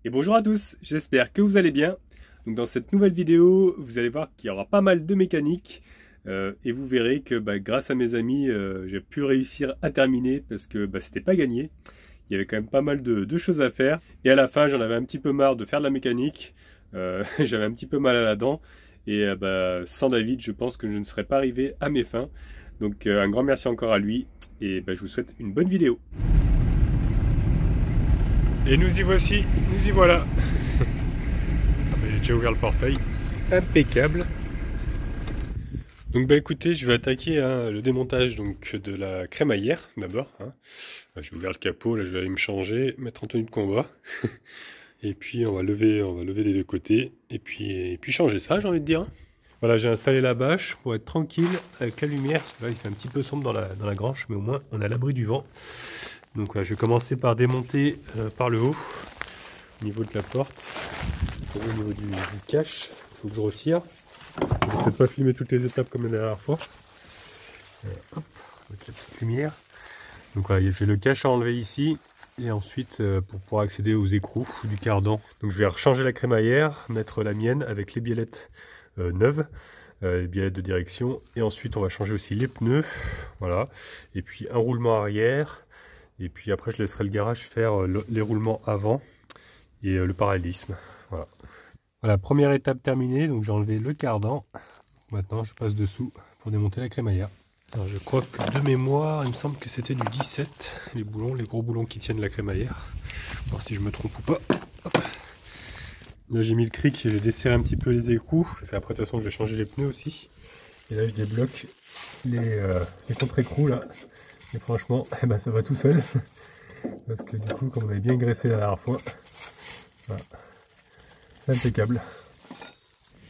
Et bonjour à tous, j'espère que vous allez bien. Donc dans cette nouvelle vidéo, vous allez voir qu'il y aura pas mal de mécanique et vous verrez que grâce à mes amis, j'ai pu réussir à terminer parce que c'était pas gagné. Il y avait quand même pas mal de choses à faire. Et à la fin, j'en avais un petit peu marre de faire de la mécanique. J'avais un petit peu mal à la dent. Et sans David, je pense que je ne serais pas arrivé à mes fins. Donc un grand merci encore à lui. Et je vous souhaite une bonne vidéo. Et nous y voici, nous y voilà. J'ai déjà ouvert le portail. Impeccable. Donc écoutez, je vais attaquer le démontage de la crémaillère d'abord. J'ai ouvert le capot, là je vais aller me changer, mettre en tenue de combat. Et puis on va lever des deux côtés. Et puis changer ça, j'ai envie de dire. Voilà, j'ai installé la bâche pour être tranquille avec la lumière. Là il fait un petit peu sombre dans la grange, mais au moins on est à l'abri du vent. Donc je vais commencer par démonter par le haut, au niveau de la porte, au niveau du cache. Il faut que je retire. Je vais peut-être pas filmer toutes les étapes comme la dernière fois. Hop, avec la petite lumière. Donc voilà, j'ai le cache à enlever ici. Et ensuite, pour pouvoir accéder aux écrous du cardan. Donc je vais rechanger la crémaillère, mettre la mienne avec les biellettes neuves. Les biellettes de direction. Et ensuite, on va changer aussi les pneus. Voilà. Et puis un roulement arrière. Et puis après, je laisserai le garage faire les roulements avant et le parallélisme. Voilà. Voilà, première étape terminée. Donc j'ai enlevé le cardan. Maintenant, je passe dessous pour démonter la crémaillère. Alors je crois que de mémoire, il me semble que c'était du 17, les boulons, les gros boulons qui tiennent la crémaillère. Voir si je me trompe ou pas. Hop. Là j'ai mis le cric et j'ai desserré un petit peu les écrous. C'est après de toute façon que je vais changer les pneus aussi. Et là je débloque les contre-écrous là. Et franchement, ça va tout seul. Parce que du coup, comme on avait bien graissé la dernière fois, voilà, c'est impeccable.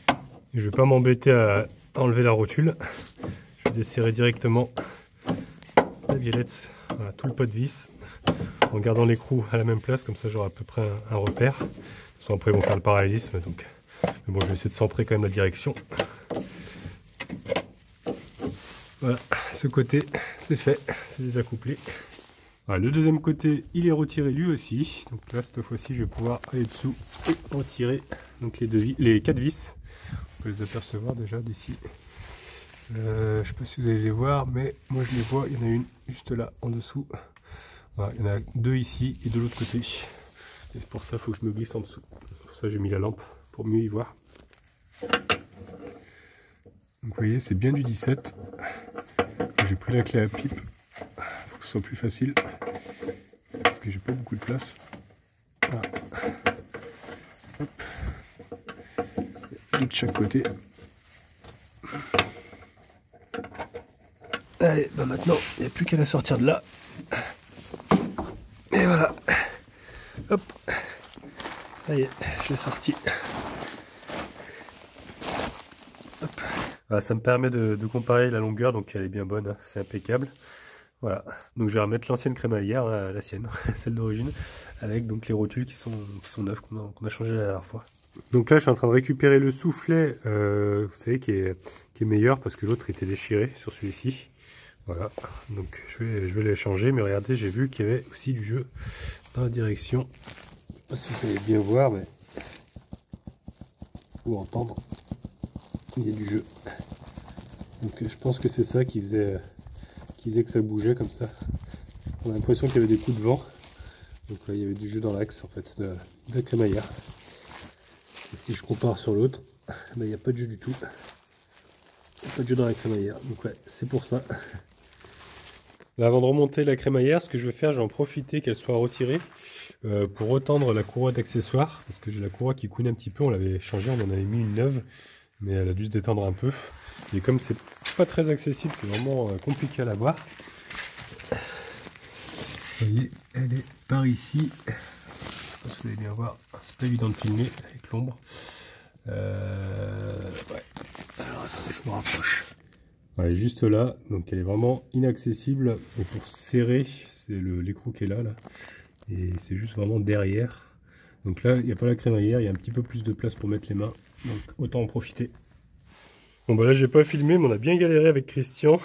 Et je vais pas m'embêter à enlever la rotule. Je vais desserrer directement la biellette, voilà, tout le pot de vis, en gardant l'écrou à la même place, comme ça j'aurai à peu près un repère. De toute façon, après ils vont faire le parallélisme, donc. Mais bon, je vais essayer de centrer quand même la direction. Voilà, ce côté c'est fait, c'est désaccouplé. Voilà, le deuxième côté il est retiré lui aussi, donc là cette fois-ci je vais pouvoir aller dessous et retirer donc les 4 vis. On peut les apercevoir déjà d'ici. Je sais pas si vous allez les voir, mais moi je les vois, il y en a une juste là en dessous. Voilà, il y en a 2 ici et de l'autre côté. Et pour ça il faut que je me glisse en dessous. Pour ça j'ai mis la lampe pour mieux y voir. Donc vous voyez, c'est bien du 17. J'ai pris la clé à pipe pour que ce soit plus facile. Parce que j'ai pas beaucoup de place. Voilà. Hop. Et de chaque côté. Allez, maintenant, il n'y a plus qu'à la sortir de là. Et voilà. Hop. Ça y est, je l'ai sorti. Hop. Voilà, ça me permet de comparer la longueur, donc elle est bien bonne, hein, c'est impeccable. Voilà, donc je vais remettre l'ancienne crémaillère, la sienne, celle d'origine, avec donc les rotules qui sont neuves, qu'on a changé la dernière fois. Donc là, je suis en train de récupérer le soufflet, vous savez, qui est meilleur, parce que l'autre était déchiré sur celui-ci. Voilà, donc je vais les changer, mais regardez, j'ai vu qu'il y avait aussi du jeu dans la direction. Je sais pas si vous allez bien voir, mais ou entendre, il y a du jeu. Donc je pense que c'est ça qui faisait que ça bougeait comme ça. On a l'impression qu'il y avait des coups de vent. Donc là, il y avait du jeu dans l'axe en fait de la crémaillère. Et si je compare sur l'autre, il n'y a pas de jeu du tout. Il n'y a pas de jeu dans la crémaillère. Donc ouais, c'est pour ça. Là, avant de remonter la crémaillère, ce que je vais faire, je vais en profiter qu'elle soit retirée pour retendre la courroie d'accessoires. Parce que j'ai la courroie qui coule un petit peu, on l'avait changée, on en avait mis une neuve. Mais elle a dû se détendre un peu. Et comme c'est pas très accessible, c'est vraiment compliqué à la voir. Vous voyez, elle est par ici. Je sais pas si vous allez bien voir, c'est pas évident de filmer avec l'ombre. Ouais. Alors attendez, je me rapproche. Ouais, juste là, donc elle est vraiment inaccessible. Et pour serrer, c'est l'écrou qui est là. Et c'est juste vraiment derrière. Donc là, il n'y a pas la crémaillère, il y a un petit peu plus de place pour mettre les mains. Donc autant en profiter. Bon bah là j'ai pas filmé, mais on a bien galéré avec Christian.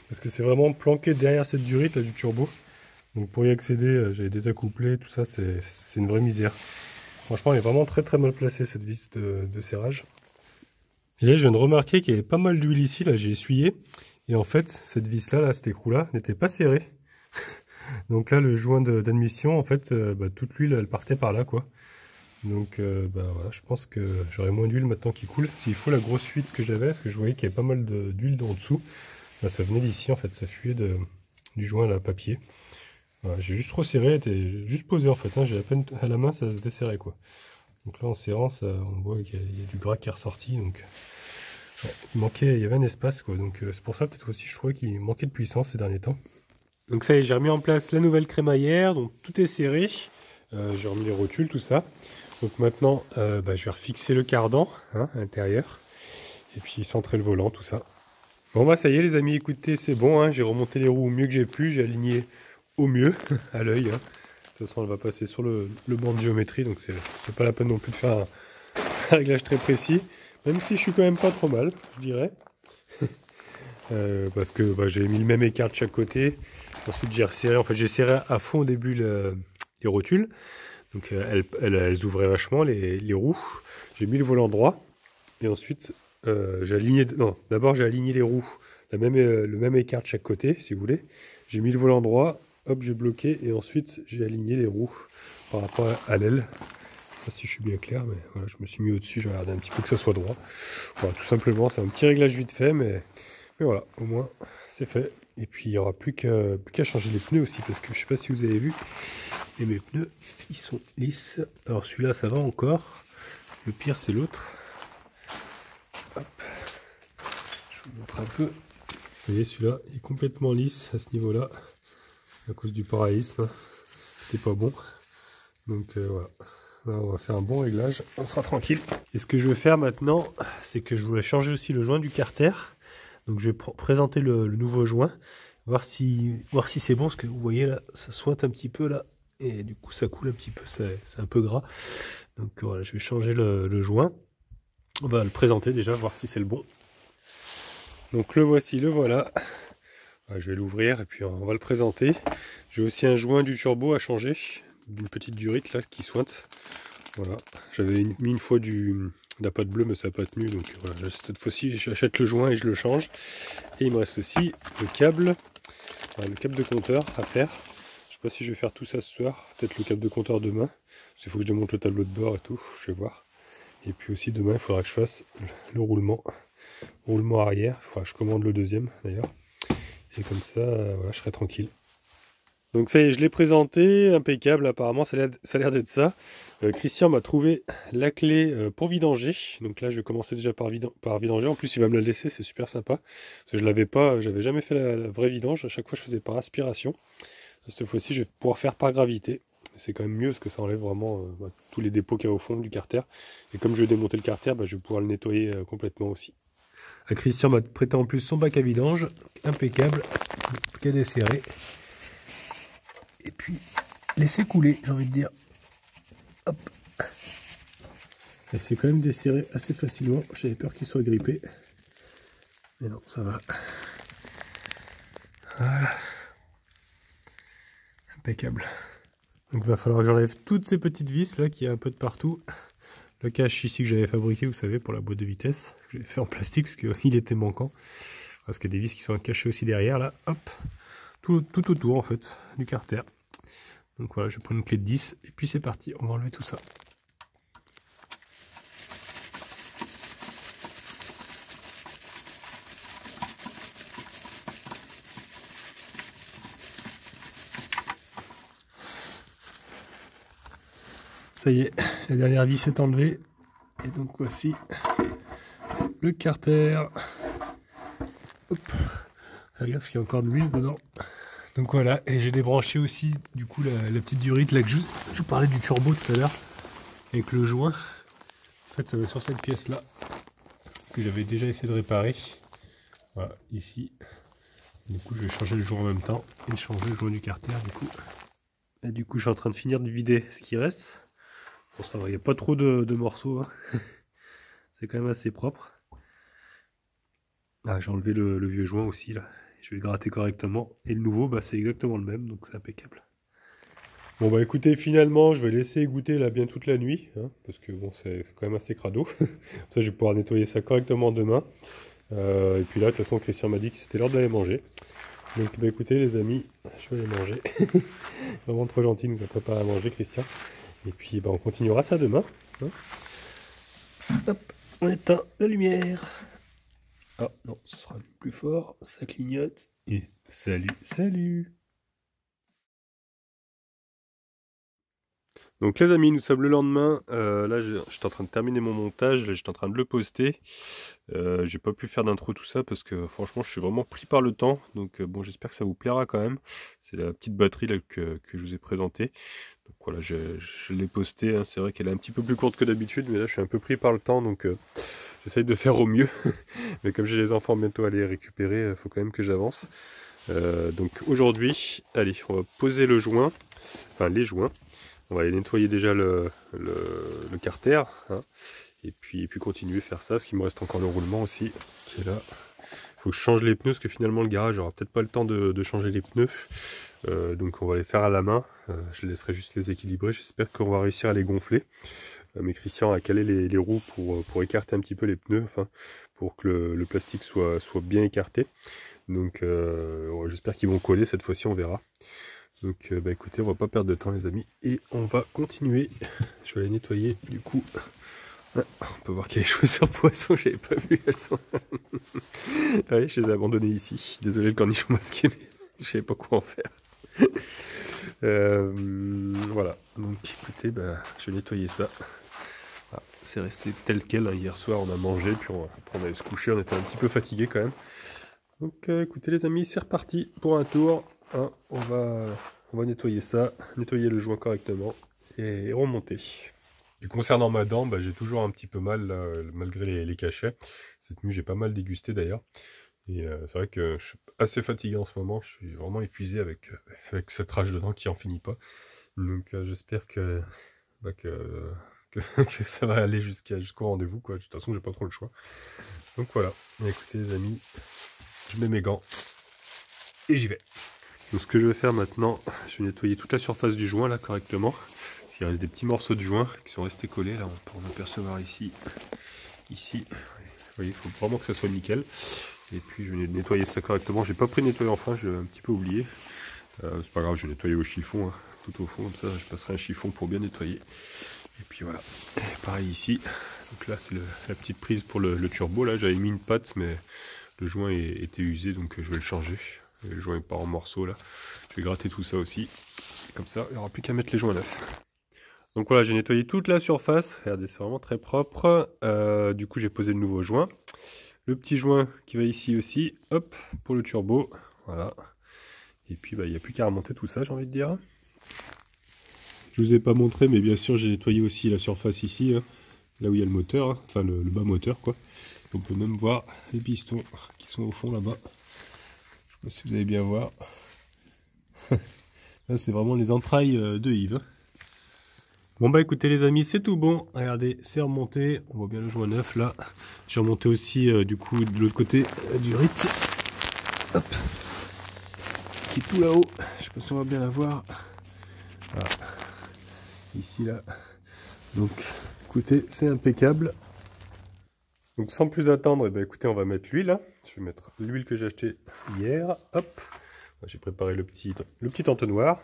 Parce que c'est vraiment planqué derrière cette durite là du turbo. Donc pour y accéder, j'avais désaccouplé, tout ça, c'est une vraie misère. Franchement, elle est vraiment très très mal placée cette vis de serrage. Et là, je viens de remarquer qu'il y avait pas mal d'huile ici, là j'ai essuyé. Et en fait, cette vis-là, là, cet écrou-là, n'était pas serré. Donc là, le joint d'admission, en fait, toute l'huile, elle partait par là, quoi. Donc voilà, je pense que j'aurai moins d'huile maintenant qui coule. S'il faut la grosse fuite que j'avais, parce que je voyais qu'il y avait pas mal d'huile en dessous, ça venait d'ici, en fait, ça fuyait du joint à papier. Voilà, j'ai juste resserré, elle était juste posé en fait, hein, j'ai à peine à la main, ça se desserrait quoi. Donc là en serrant, on voit qu'il y a du gras qui est ressorti, donc il y avait un espace quoi, donc c'est pour ça peut-être aussi je trouvais qu'il manquait de puissance ces derniers temps. Donc ça y est, j'ai remis en place la nouvelle crémaillère, donc tout est serré, j'ai remis les rotules, tout ça. Donc maintenant, je vais refixer le cardan hein, à l'intérieur, et puis centrer le volant, tout ça. Bon bah ça y est les amis, écoutez, c'est bon, hein, j'ai remonté les roues au mieux que j'ai pu, j'ai aligné au mieux, à l'œil. Hein. De toute façon, elle va passer sur le banc de géométrie, donc c'est pas la peine non plus de faire un réglage très précis, même si je suis quand même pas trop mal, je dirais. Parce que j'ai mis le même écart de chaque côté. Ensuite, j'ai resserré, en fait, j'ai serré à fond au début les rotules. Donc, elles ouvraient vachement les roues. J'ai mis le volant droit. Et ensuite, j'ai aligné, non, d'abord j'ai aligné les roues, le même écart de chaque côté, si vous voulez. J'ai mis le volant droit. Hop, j'ai bloqué et ensuite j'ai aligné les roues par rapport à l'aile. Je sais pas si je suis bien clair, mais voilà, je me suis mis au-dessus, j'ai regardé un petit peu que ça soit droit. Voilà, tout simplement, c'est un petit réglage vite fait, mais voilà, au moins c'est fait. Et puis il n'y aura plus qu'à changer les pneus aussi, parce que je sais pas si vous avez vu, et mes pneus, ils sont lisses. Alors celui-là, ça va encore. Le pire, c'est l'autre. Hop, je vous montre un peu. Vous voyez, celui-là est complètement lisse à ce niveau-là. À cause du paraïsme, c'était pas bon. Donc voilà, là on va faire un bon réglage, on sera tranquille. Et ce que je vais faire maintenant, c'est que je voulais changer aussi le joint du carter. Donc je vais présenter le nouveau joint, voir si c'est bon, parce que vous voyez là, ça sointe un petit peu là, et du coup ça coule un petit peu, c'est un peu gras. Donc voilà, je vais changer le joint. On va le présenter déjà, voir si c'est le bon. Donc le voici, le voilà. Je vais l'ouvrir et puis on va le présenter. J'ai aussi un joint du turbo à changer, d'une petite durite là qui sointe. Voilà, j'avais mis une fois de la pâte bleue mais ça n'a pas tenu, donc voilà, cette fois-ci j'achète le joint et je le change. Et il me reste aussi le câble de compteur à faire. Je sais pas si je vais faire tout ça ce soir, peut-être le câble de compteur demain, parce qu'il faut que je démonte le tableau de bord et tout, je vais voir. Et puis aussi demain il faudra que je fasse le roulement arrière, il faudra que je commande le deuxième d'ailleurs. Et comme ça, voilà, je serai tranquille. Donc ça y est, je l'ai présenté, impeccable, apparemment ça a l'air d'être ça. Christian m'a trouvé la clé pour vidanger. Donc là, je vais commencer déjà par vidanger. En plus, il va me la laisser, c'est super sympa. Parce que je l'avais pas, j'avais jamais fait la vraie vidange. À chaque fois, je faisais par aspiration. Cette fois-ci, je vais pouvoir faire par gravité. C'est quand même mieux parce que ça enlève vraiment tous les dépôts qu'il y a au fond du carter. Et comme je vais démonter le carter, je vais pouvoir le nettoyer complètement aussi. Christian m'a prêté en plus son bac à vidange, impeccable, qu'à desserrer. Et puis, laisser couler, j'ai envie de dire. Hop. Et c'est quand même desserré assez facilement, j'avais peur qu'il soit grippé. Mais non, ça va. Voilà. Impeccable. Donc il va falloir que j'enlève toutes ces petites vis là qui y a un peu de partout. Le cache ici que j'avais fabriqué, vous savez, pour la boîte de vitesse. Je l'ai fait en plastique parce qu'il était manquant. Parce qu'il y a des vis qui sont cachées aussi derrière, là. Hop. Tout autour, en fait, du carter. Donc voilà, je vais prendre une clé de 10. Et puis c'est parti, on va enlever tout ça. Ça y est, la dernière vis est enlevée. Et donc voici le carter. Hop. Faire gaffe qu'il y a encore de l'huile dedans. Donc voilà, et j'ai débranché aussi du coup la petite durite là que je vous parlais du turbo tout à l'heure. Avec le joint. En fait ça va sur cette pièce là. Que j'avais déjà essayé de réparer. Voilà, ici. Du coup je vais changer le joint en même temps. Et changer le joint du carter du coup. Et du coup je suis en train de finir de vider ce qui reste. Bon ça va, il n'y a pas trop de morceaux. Hein. C'est quand même assez propre. Ah, j'ai enlevé le vieux joint aussi là. Je vais le gratter correctement. Et le nouveau, c'est exactement le même, donc c'est impeccable. Bon bah écoutez, finalement je vais laisser goûter là bien toute la nuit, hein, parce que bon c'est quand même assez crado. Comme ça je vais pouvoir nettoyer ça correctement demain. Et puis là de toute façon Christian m'a dit que c'était l'heure d'aller manger. Donc bah écoutez les amis, je vais aller manger. Vraiment trop gentil, il nous a préparé à manger Christian. Et puis bah, on continuera ça demain. Hein. Hop, on éteint la lumière. Ah non, ce sera plus fort, ça clignote. Et salut, salut. Donc les amis, nous sommes le lendemain. Là, j'étais en train de terminer mon montage. Là, j'étais en train de le poster. J'ai pas pu faire d'intro tout ça parce que franchement, je suis vraiment pris par le temps. Donc bon, j'espère que ça vous plaira quand même. C'est la petite batterie là que je vous ai présentée. Donc voilà, je l'ai postée. Hein. C'est vrai qu'elle est un petit peu plus courte que d'habitude, mais là, je suis un peu pris par le temps, donc j'essaye de faire au mieux. Mais comme j'ai les enfants bientôt à les récupérer, il faut quand même que j'avance. Donc aujourd'hui, allez, on va poser le joint, enfin les joints. On va aller nettoyer déjà le carter, hein, et puis continuer à faire ça, parce qu'il me reste encore le roulement aussi, qui est là. Il faut que je change les pneus, parce que finalement le garage n'aura peut-être pas le temps de changer les pneus. Donc on va les faire à la main, je laisserai juste les équilibrer, j'espère qu'on va réussir à les gonfler. Mais Christian a calé les roues pour écarter un petit peu les pneus, enfin, pour que le plastique soit bien écarté. Donc j'espère qu'ils vont coller, cette fois-ci on verra. Donc bah écoutez, on va pas perdre de temps les amis, et on va continuer. Je vais les nettoyer du coup. Ah, on peut voir qu'il y a les chaussures poisson, j'avais pas vu, elles sont... Allez, je les ai abandonnées ici. Désolé le cornichon masqué, mais je savais pas quoi en faire. Voilà, donc écoutez, bah, je vais nettoyer ça. Ah, c'est resté tel quel, hein. Hier soir on a mangé, puis après on allait se coucher, on était un petit peu fatigué quand même. Donc écoutez les amis, c'est reparti pour un tour. Hein, on va nettoyer ça, nettoyer le joint correctement et remonter. Et concernant ma dent, bah, j'ai toujours un petit peu mal là, malgré les cachets. Cette nuit j'ai pas mal dégusté d'ailleurs. Et c'est vrai que je suis assez fatigué en ce moment, je suis vraiment épuisé avec cette rage de dents qui en finit pas. Donc j'espère que ça va aller jusqu'au rendez-vous, quoi. De toute façon j'ai pas trop le choix. Donc voilà, et écoutez les amis, je mets mes gants et j'y vais. Donc ce que je vais faire maintenant, je vais nettoyer toute la surface du joint là correctement. Il reste des petits morceaux de joint qui sont restés collés, là on peut en apercevoir ici. Ici, vous voyez, il faut vraiment que ça soit nickel. Et puis je vais nettoyer ça correctement. J'ai pas pris de nettoyer enfin, j'ai un petit peu oublié. C'est pas grave, je vais nettoyer au chiffon, hein, tout au fond, comme ça je passerai un chiffon pour bien nettoyer. Et puis voilà, et pareil ici. Donc là c'est la petite prise pour le turbo. Là j'avais mis une patte, mais le joint était usé, donc je vais le changer. Le joint est pas en morceaux là. Je vais gratter tout ça aussi. Comme ça, il n'y aura plus qu'à mettre les joints neufs. Donc voilà, j'ai nettoyé toute la surface. Regardez, c'est vraiment très propre. Du coup, j'ai posé le nouveau joint. Le petit joint qui va ici aussi. Hop, pour le turbo. Voilà. Et puis, bah, il n'y a plus qu'à remonter tout ça, j'ai envie de dire. Je vous ai pas montré, mais bien sûr, j'ai nettoyé aussi la surface ici. Hein, là où il y a le moteur. Hein, enfin, le bas moteur, quoi. On peut même voir les pistons qui sont au fond là-bas. Je sais pas si vous allez bien voir. Là, c'est vraiment les entrailles de Yves. Bon bah écoutez les amis, c'est tout bon. Regardez, c'est remonté. On voit bien le joint neuf là. J'ai remonté aussi du coup de l'autre côté du Ritz. Hop. Qui est tout là-haut. Je sais pas si on va bien la voir. Voilà. Ici là. Donc écoutez, c'est impeccable. Donc sans plus attendre, bah, écoutez, on va mettre l'huile. Hein. Je vais mettre l'huile que j'ai achetée hier. Hop. J'ai préparé le petit entonnoir.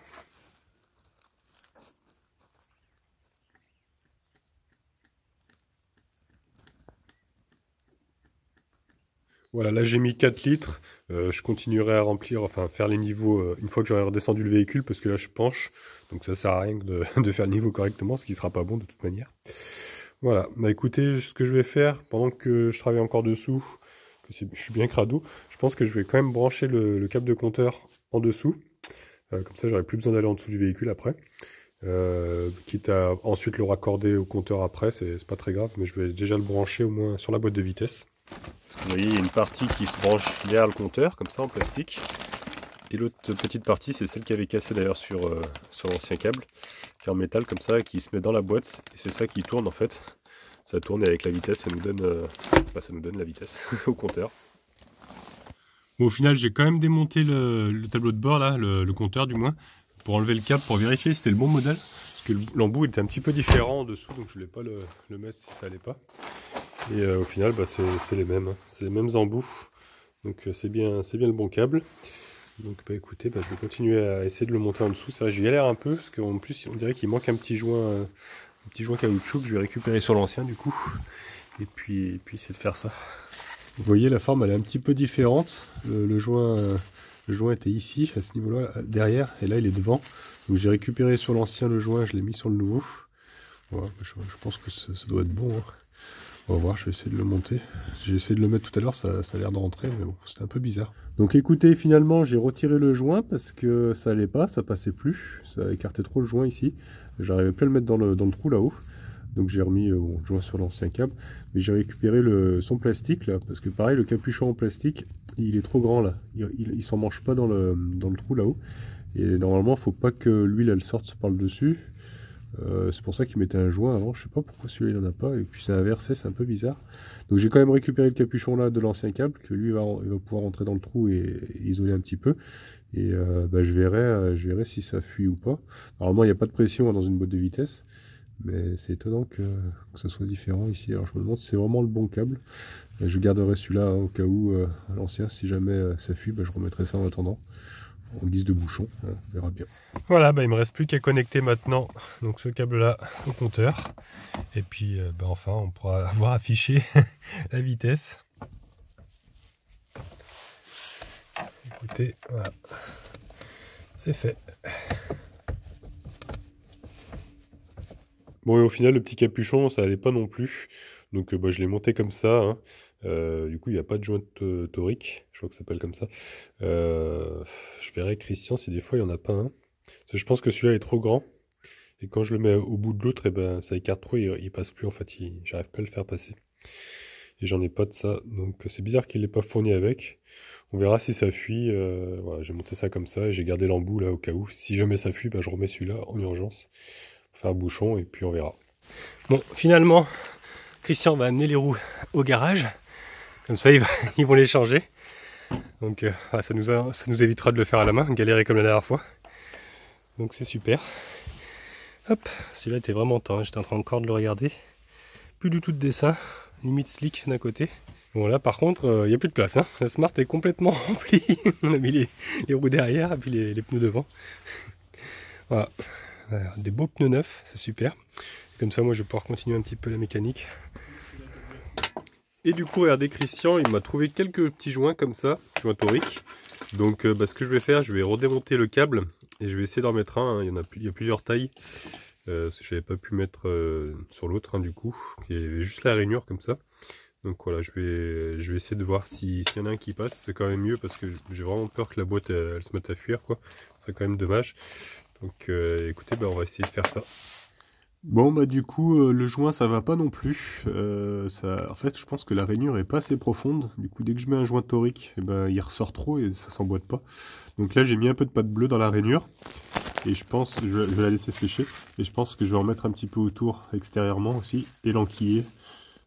Voilà, là j'ai mis 4 litres. Je continuerai à remplir, enfin faire les niveaux une fois que j'aurai redescendu le véhicule, parce que là je penche. Donc ça sert à rien de faire le niveau correctement, ce qui sera pas bon de toute manière. Voilà, bah écoutez, ce que je vais faire, pendant que je travaille encore dessous, que je suis bien crado, je pense que je vais quand même brancher le câble de compteur en dessous. Comme ça j'aurai plus besoin d'aller en dessous du véhicule après. Quitte à ensuite le raccorder au compteur après, c'est pas très grave, mais je vais déjà le brancher au moins sur la boîte de vitesse. Parce que vous voyez, il y a une partie qui se branche derrière le compteur, comme ça en plastique. Et l'autre petite partie, c'est celle qui avait cassé d'ailleurs sur l'ancien câble, qui est en métal comme ça, qui se met dans la boîte. Et c'est ça qui tourne en fait. Ça tourne et avec la vitesse, ça nous donne la vitesse au compteur. Bon, au final, j'ai quand même démonté le tableau de bord, là, le compteur du moins. pour enlever le câble, pour vérifier si c'était le bon modèle. Parce que l'embout était un petit peu différent en dessous, donc je voulais pas le mettre si ça allait pas. Et au final, bah, c'est les mêmes. Hein. C'est les mêmes embouts. Donc c'est bien le bon câble. Donc bah écoutez, bah, je vais continuer à essayer de le monter en dessous. C'est vrai, j'y galère un peu, parce qu'en plus on dirait qu'il manque un petit joint caoutchouc que je vais récupérer sur l'ancien du coup. Et puis essayer de faire ça. Vous voyez, la forme elle est un petit peu différente. Le joint était ici, à ce niveau-là, derrière, et là il est devant. Donc j'ai récupéré sur l'ancien le joint, je l'ai mis sur le nouveau. Voilà, je pense que ça doit être bon. Hein. On va voir, je vais essayer de le monter. J'ai essayé de le mettre tout à l'heure, ça a l'air de rentrer, mais bon, c'était un peu bizarre. Donc écoutez, finalement, j'ai retiré le joint parce que ça allait pas, ça passait plus. Ça écartait trop le joint ici. J'arrivais plus à le mettre dans le trou là-haut. Donc j'ai remis le joint sur l'ancien câble. Mais j'ai récupéré son plastique là, parce que pareil, le capuchon en plastique, il est trop grand là. Il s'en mange pas dans le trou là-haut. Et normalement, il faut pas que l'huile elle sorte par le dessus. C'est pour ça qu'il mettait un joint avant, je sais pas pourquoi celui-là il en a pas, et puis c'est inversé, c'est un peu bizarre. Donc j'ai quand même récupéré le capuchon là de l'ancien câble, que lui il va pouvoir rentrer dans le trou et isoler un petit peu. Et bah, je verrai si ça fuit ou pas. Normalement il n'y a pas de pression dans une boîte de vitesse, mais c'est étonnant que ça soit différent ici. Alors je me demande si c'est vraiment le bon câble. Je garderai celui-là hein, au cas où à l'ancien, si jamais ça fuit, bah, je remettrai ça en attendant. En guise de bouchon, on verra bien. Voilà, bah, il me reste plus qu'à connecter maintenant donc ce câble là au compteur et puis bah, enfin on pourra avoir affiché la vitesse. Écoutez, voilà, c'est fait. Bon et au final le petit capuchon ça allait pas non plus, donc bah, je l'ai monté comme ça. Hein. Du coup, il n'y a pas de joint torique, je crois que ça s'appelle comme ça. Je verrai Christian si des fois il n'y en a pas un. Parce que je pense que celui-là est trop grand. Et quand je le mets au bout de l'autre, et ben, ça écarte trop, il passe plus en fait. J'arrive pas à le faire passer. Et j'en ai pas de ça. Donc c'est bizarre qu'il l'ait pas fourni avec. On verra si ça fuit. Voilà, j'ai monté ça comme ça et j'ai gardé l'embout là au cas où. Si jamais ça fuit, ben, je remets celui-là en urgence. Pour faire un bouchon et puis on verra. Bon, finalement, Christian va amener les roues au garage. Comme ça, ils vont les changer. Donc ça nous évitera de le faire à la main, galérer comme la dernière fois. Donc c'est super. Hop, celui-là était vraiment temps, hein. J'étais en train encore de le regarder. Plus du tout de dessin, limite slick d'un côté. Bon là par contre, il n'y a plus de place. Hein. La Smart est complètement remplie. On a mis les roues derrière et puis les pneus devant. Voilà, des beaux pneus neufs, c'est super. Comme ça moi je vais pouvoir continuer un petit peu la mécanique. Et du coup, regardez, Christian, il m'a trouvé quelques petits joints comme ça, joints toriques. Donc, bah, ce que je vais faire, je vais redémonter le câble et je vais essayer d'en mettre un. Hein. Il y a plusieurs tailles. Je n'avais pas pu mettre sur l'autre, hein, du coup. Il y avait juste la rainure comme ça. Donc voilà, je vais essayer de voir s'il y en a un qui passe. C'est quand même mieux parce que j'ai vraiment peur que la boîte elle se mette à fuir, quoi. Ce serait quand même dommage. Donc, écoutez, bah, on va essayer de faire ça. Bon bah du coup le joint ça va pas non plus, en fait je pense que la rainure est pas assez profonde, du coup dès que je mets un joint torique il ressort trop et ça s'emboîte pas. Donc là j'ai mis un peu de pâte bleue dans la rainure et je vais la laisser sécher et je pense que je vais en mettre un petit peu autour extérieurement aussi et l'enquiller.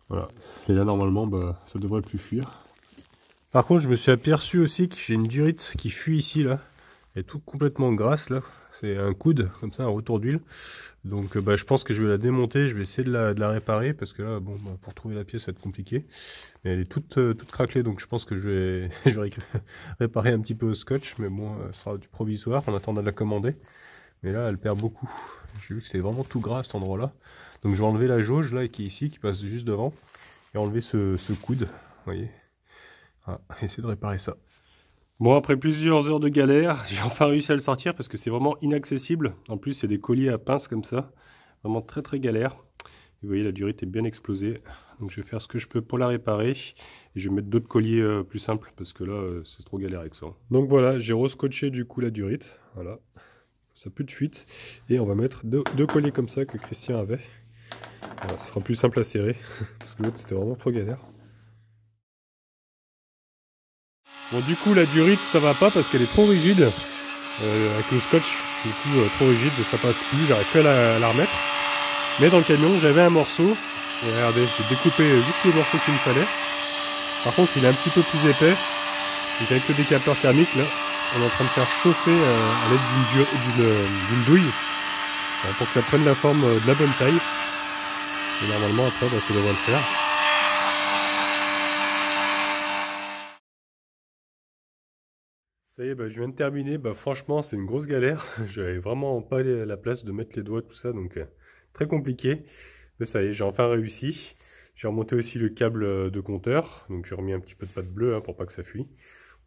Voilà, et là normalement ça devrait plus fuir. Par contre je me suis aperçu aussi que j'ai une durite qui fuit ici là. Elle est toute complètement grasse là, c'est un coude, comme ça, un retour d'huile. Donc je pense que je vais la démonter, je vais essayer de la réparer, parce que là, bon, pour trouver la pièce, ça va être compliqué. Mais elle est toute craquelée, donc je pense que je vais réparer un petit peu au scotch, mais bon, ça sera du provisoire, en attendant de la commander. Mais là, elle perd beaucoup. J'ai vu que c'est vraiment tout gras à cet endroit-là. Donc je vais enlever la jauge, là, qui est ici, qui passe juste devant, et enlever ce coude, vous voyez. Voilà, essayer de réparer ça. Bon, après plusieurs heures de galère, j'ai enfin réussi à le sortir parce que c'est vraiment inaccessible. En plus, c'est des colliers à pince comme ça. Vraiment très très galère. Et vous voyez, la durite est bien explosée. Donc je vais faire ce que je peux pour la réparer. Et je vais mettre d'autres colliers plus simples parce que là, c'est trop galère avec ça. Donc voilà, j'ai rescotché du coup la durite. Voilà. Ça plus de fuite. Et on va mettre deux colliers comme ça que Christian avait. Voilà, ce sera plus simple à serrer parce que l'autre c'était vraiment trop galère. Bon du coup la durite ça va pas parce qu'elle est trop rigide avec le scotch, du coup trop rigide, ça passe plus, j'arrive plus à la remettre. Mais dans le camion j'avais un morceau, et regardez j'ai découpé juste le morceau qu'il me fallait. Par contre il est un petit peu plus épais, donc avec le décapeur thermique là, on est en train de faire chauffer à l'aide d'une douille pour que ça prenne la forme de la bonne taille. Et normalement après bah, ça devrait le faire. Ça y est, bah, je viens de terminer. Bah, franchement, c'est une grosse galère. J'avais vraiment pas la place de mettre les doigts, tout ça, donc très compliqué. Mais ça y est, j'ai enfin réussi. J'ai remonté aussi le câble de compteur. Donc j'ai remis un petit peu de pâte bleue hein, pour pas que ça fuit.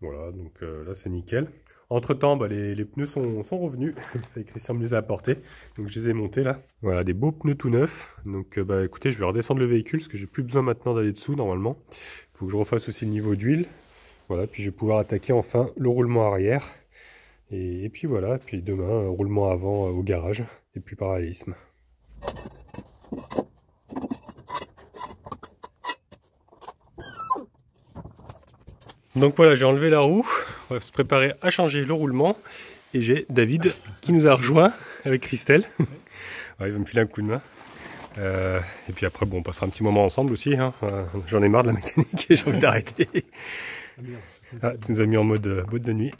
Voilà, donc là c'est nickel. Entre temps, bah, les pneus sont revenus. Ça y est, Christian me les a apportés. Donc je les ai montés là. Voilà, des beaux pneus tout neufs. Donc bah écoutez, je vais redescendre le véhicule parce que j'ai plus besoin maintenant d'aller dessous normalement. Il faut que je refasse aussi le niveau d'huile. Voilà, puis je vais pouvoir attaquer enfin le roulement arrière. Et puis voilà, puis demain, roulement avant au garage. Et puis parallélisme. Donc voilà, j'ai enlevé la roue. On va se préparer à changer le roulement. Et j'ai David qui nous a rejoint avec Christelle. Ouais, il va me filer un coup de main. Et puis après, bon, on passera un petit moment ensemble aussi. Hein. J'en ai marre de la mécanique et j'ai envie d'arrêter. Ah, tu nous as mis en mode boîte de nuit.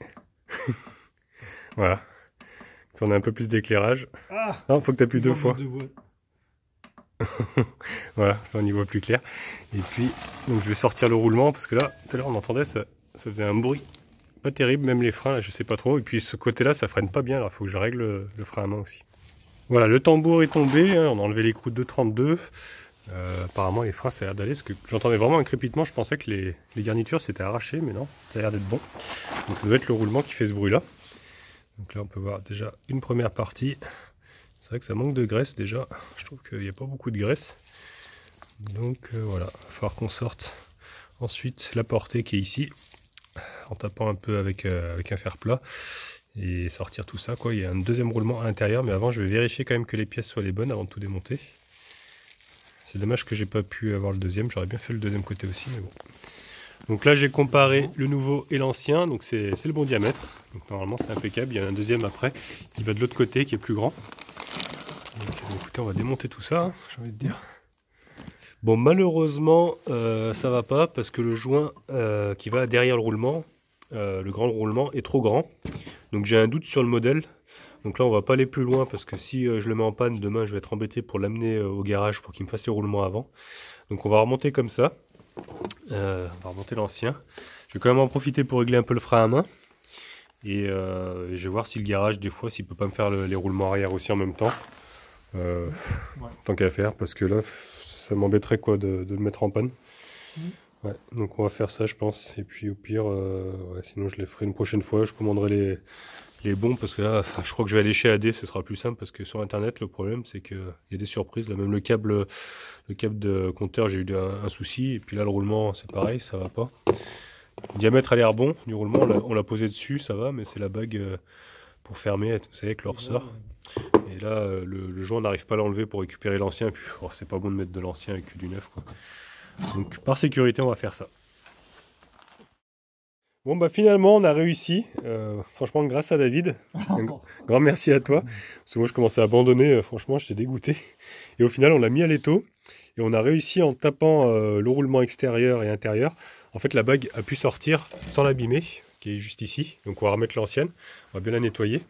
Voilà. On a un peu plus d'éclairage. Ah, non, faut que tu appuies deux fois. Voilà, on y voit plus clair. Et puis, donc je vais sortir le roulement parce que là, tout à l'heure on entendait, ça faisait un bruit pas terrible, même les freins, là, je sais pas trop. Et puis ce côté-là, ça freine pas bien, alors il faut que je règle le frein à main aussi. Voilà, le tambour est tombé, hein, on a enlevé les croûtes de 32. Apparemment les freins ça a l'air d'aller, parce que j'entendais vraiment un crépitement, je pensais que les garnitures s'étaient arrachées, mais non, ça a l'air d'être bon. Donc ça doit être le roulement qui fait ce bruit-là. Donc là on peut voir déjà une première partie. C'est vrai que ça manque de graisse déjà, je trouve qu'il n'y a pas beaucoup de graisse. Donc voilà, il va falloir qu'on sorte ensuite la portée qui est ici, en tapant un peu avec un fer plat, et sortir tout ça, quoi. Il y a un deuxième roulement à l'intérieur, mais avant je vais vérifier quand même que les pièces soient les bonnes avant de tout démonter. C'est dommage que j'ai pas pu avoir le deuxième, j'aurais bien fait le deuxième côté aussi, mais bon. Donc là j'ai comparé le nouveau et l'ancien, donc c'est le bon diamètre, donc normalement c'est impeccable. Il y a un deuxième après, qui va de l'autre côté, qui est plus grand. Donc écoutez, on va démonter tout ça, hein, j'ai envie de dire. Bon, malheureusement, ça va pas parce que le joint qui va derrière le roulement, le grand roulement, est trop grand. Donc j'ai un doute sur le modèle. Donc là, on va pas aller plus loin parce que si je le mets en panne, demain, je vais être embêté pour l'amener au garage pour qu'il me fasse les roulements avant. Donc on va remonter comme ça. On va remonter l'ancien. Je vais quand même en profiter pour régler un peu le frein à main. Et je vais voir si le garage, des fois, s'il peut pas me faire les roulements arrière aussi en même temps. Ouais. Tant qu'à faire, parce que là, ça m'embêterait quoi de le mettre en panne. Ouais, donc on va faire ça, je pense. Et puis au pire, ouais, sinon je les ferai une prochaine fois. Je commanderai les bons, parce que là, je crois que je vais aller chez AD, ce sera plus simple, parce que sur internet, le problème, c'est qu'il y a des surprises. Là, même le câble de compteur, j'ai eu un souci. Et puis là, le roulement, c'est pareil, ça va pas. Le diamètre a l'air bon. Du roulement, on l'a posé dessus, ça va, mais c'est la bague pour fermer, vous savez, avec le ressort. Et là, le joint n'arrive pas à l'enlever pour récupérer l'ancien. Et puis, oh, c'est pas bon de mettre de l'ancien avec du neuf, quoi. Donc, par sécurité, on va faire ça. Bon, bah finalement, on a réussi. Franchement, grâce à David. Un grand merci à toi. Parce que moi, je commençais à abandonner. Franchement, j'étais dégoûté. Et au final, on l'a mis à l'étau. Et on a réussi en tapant le roulement extérieur et intérieur. En fait, la bague a pu sortir sans l'abîmer, qui est juste ici. Donc, on va remettre l'ancienne. On va bien la nettoyer.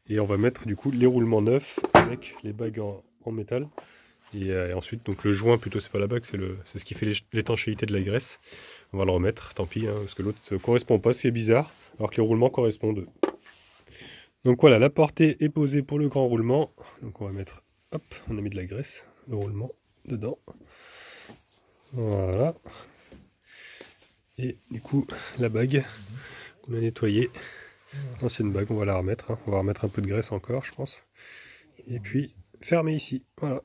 Et on va mettre du coup les roulements neufs avec les bagues en métal. Et ensuite, donc le joint, plutôt c'est pas la bague, c'est ce qui fait l'étanchéité de la graisse. On va le remettre, tant pis, hein, parce que l'autre ne correspond pas, c'est bizarre, alors que les roulements correspondent. Donc voilà, la portée est posée pour le grand roulement. Donc on va mettre, hop, on a mis de la graisse, le roulement dedans. Voilà. Et du coup, la bague qu'on a nettoyée. L'ancienne bague, on va la remettre. Hein. On va remettre un peu de graisse encore, je pense. Et puis, fermer ici. Voilà.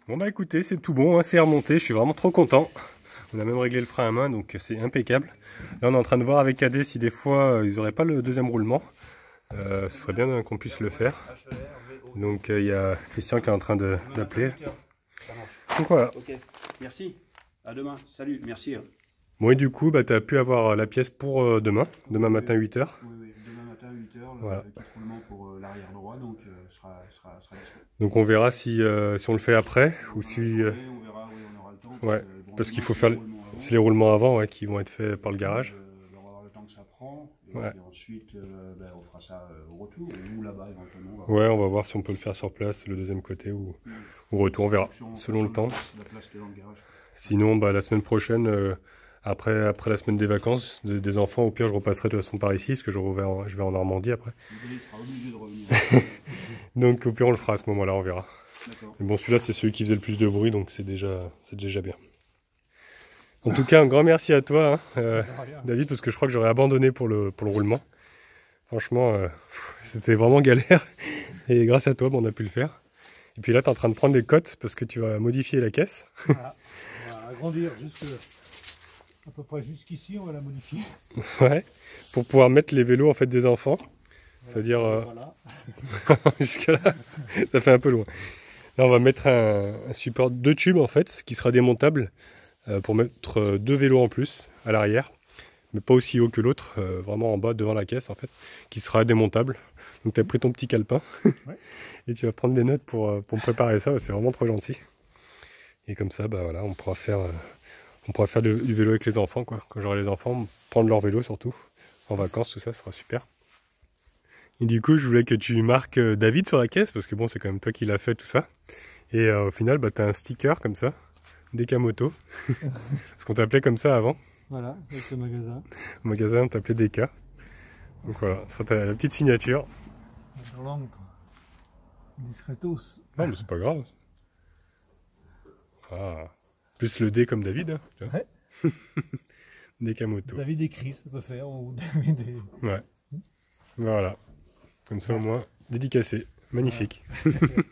Bon bah écoutez, c'est tout bon, hein, c'est remonté. Je suis vraiment trop content. On a même réglé le frein à main, donc c'est impeccable. Là, on est en train de voir avec AD si des fois, ils n'auraient pas le deuxième roulement. Ce serait bien qu'on puisse le faire. Donc, il y a Christian qui est en train d'appeler. Donc voilà. Ok, merci. À demain. Salut, merci. Bon, et du coup, bah, tu as pu avoir la pièce pour demain matin 8h. Oui, demain matin 8h, voilà. Le roulement pour l'arrière droit, donc sera disponible. Donc on verra si on le fait après, ou si... On verra, oui, on aura le temps. Ouais, parce qu'il faut faire... C'est les roulements avant qui vont être faits par le garage. On va voir le temps que ça prend, Ouais. puis ensuite, on fera ça au retour, ou là-bas éventuellement. Ouais, on va voir si on peut le faire sur place, le deuxième côté, ou au retour, on verra, selon le temps. La place qui est dans le garage. Sinon, bah, la semaine prochaine, après la semaine des vacances des enfants, au pire, je repasserai de toute façon par ici, parce que je vais en Normandie après. Il sera obligé de revenir. Donc au pire, on le fera à ce moment-là, on verra. D'accord. Mais bon, celui-là, c'est celui qui faisait le plus de bruit, donc c'est déjà bien. En tout cas, un grand merci à toi, hein, David, parce que je crois que j'aurais abandonné pour le roulement. Franchement, c'était vraiment galère. Et grâce à toi, on a pu le faire. Et puis là, tu es en train de prendre des cotes parce que tu vas modifier la caisse. Voilà. On va agrandir à peu près jusqu'ici, on va la modifier. Ouais, pour pouvoir mettre les vélos en fait des enfants. C'est-à-dire Voilà. jusqu'à là, ça fait un peu loin. Là, on va mettre un support 2 tubes en fait, qui sera démontable pour mettre 2 vélos en plus à l'arrière, mais pas aussi haut que l'autre, vraiment en bas devant la caisse en fait, qui sera démontable. Donc tu as pris ton petit calepin Ouais. et tu vas prendre des notes pour me préparer ça, c'est vraiment trop gentil. Et comme ça, bah voilà, on pourra faire du vélo avec les enfants, quoi. Quand j'aurai les enfants, prendre leur vélo surtout, en vacances, tout ça, ce sera super. Et du coup, je voulais que tu marques David sur la caisse, parce que bon, c'est quand même toi qui l'as fait, tout ça. Et au final, bah, tu as un sticker comme ça, Dekamoto, parce qu'on t'appelait comme ça avant. Voilà, avec le magasin. Au magasin, on t'appelait Deka. Donc voilà, ça sera la petite signature. Dans l'encre. Discretos. Non, mais c'est pas grave. Ah. Plus le D comme David, hein, tu vois. Ouais. Dekamoto. David écrit, ça peut faire. Ou David est... Ouais. Voilà. Comme ça, au moins, dédicacé. Magnifique. Voilà.